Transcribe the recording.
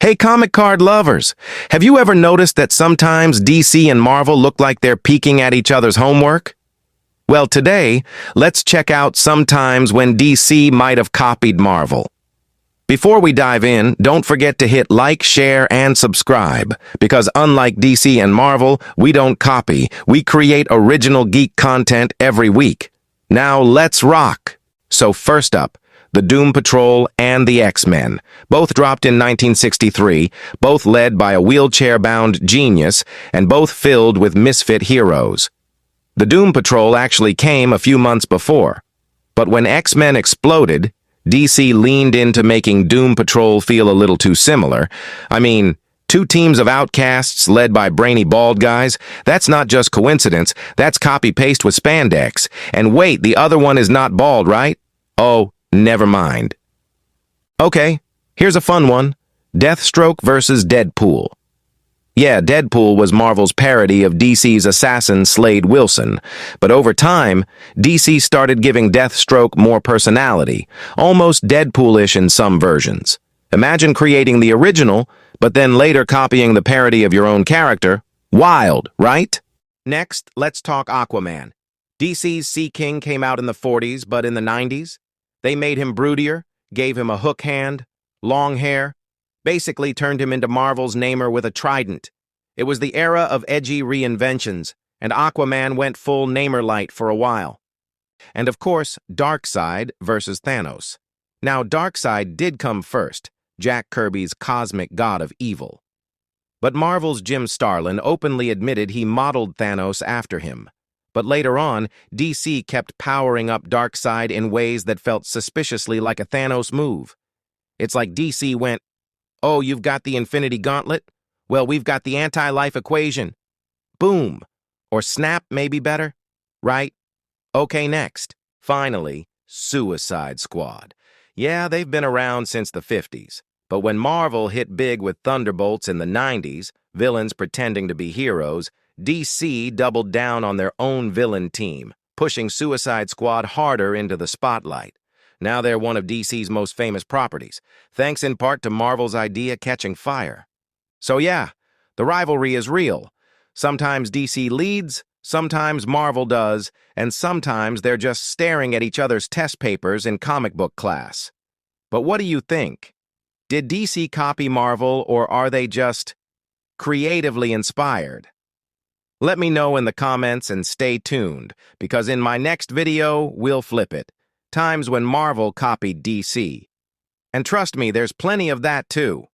Hey, comic card lovers! Have you ever noticed that sometimes DC and Marvel look like they're peeking at each other's homework? Well, today, let's check out some times when DC might have copied Marvel. Before we dive in, don't forget to hit like, share, and subscribe, because unlike DC and Marvel, we don't copy, we create original geek content every week. Now let's rock! So first up, the Doom Patrol and the X-Men, both dropped in 1963, both led by a wheelchair-bound genius, and both filled with misfit heroes. The Doom Patrol actually came a few months before, but when X-Men exploded, DC leaned into making Doom Patrol feel a little too similar. I mean, two teams of outcasts led by brainy bald guys, that's not just coincidence, that's copy-paste with spandex. And wait, the other one is not bald, right? Oh, never mind. Okay, here's a fun one. Deathstroke versus Deadpool. Yeah, Deadpool was Marvel's parody of DC's assassin Slade Wilson, but over time, DC started giving Deathstroke more personality, almost Deadpoolish in some versions. Imagine creating the original, but then later copying the parody of your own character. Wild, right? Next, let's talk Aquaman. DC's Sea King came out in the 40s, but in the 90s, they made him broodier, gave him a hook hand, long hair, basically turned him into Marvel's Namor with a trident. It was the era of edgy reinventions, and Aquaman went full Namor-light for a while. And of course, Darkseid versus Thanos. Now, Darkseid did come first, Jack Kirby's cosmic god of evil. But Marvel's Jim Starlin openly admitted he modeled Thanos after him. But later on, DC kept powering up Darkseid in ways that felt suspiciously like a Thanos move. It's like DC went, "Oh, you've got the Infinity Gauntlet? Well, we've got the anti-life equation. Boom. Or snap may be better, right? Okay, next. Finally, Suicide Squad. Yeah, they've been around since the 50s. But when Marvel hit big with Thunderbolts in the 90s, villains pretending to be heroes, DC doubled down on their own villain team, pushing Suicide Squad harder into the spotlight. Now they're one of DC's most famous properties, thanks in part to Marvel's idea catching fire. So yeah, the rivalry is real. Sometimes DC leads, sometimes Marvel does, and sometimes they're just staring at each other's test papers in comic book class. But what do you think? Did DC copy Marvel, or are they just creatively inspired? Let me know in the comments and stay tuned, because in my next video, we'll flip it. Times when Marvel copied DC. And trust me, there's plenty of that too.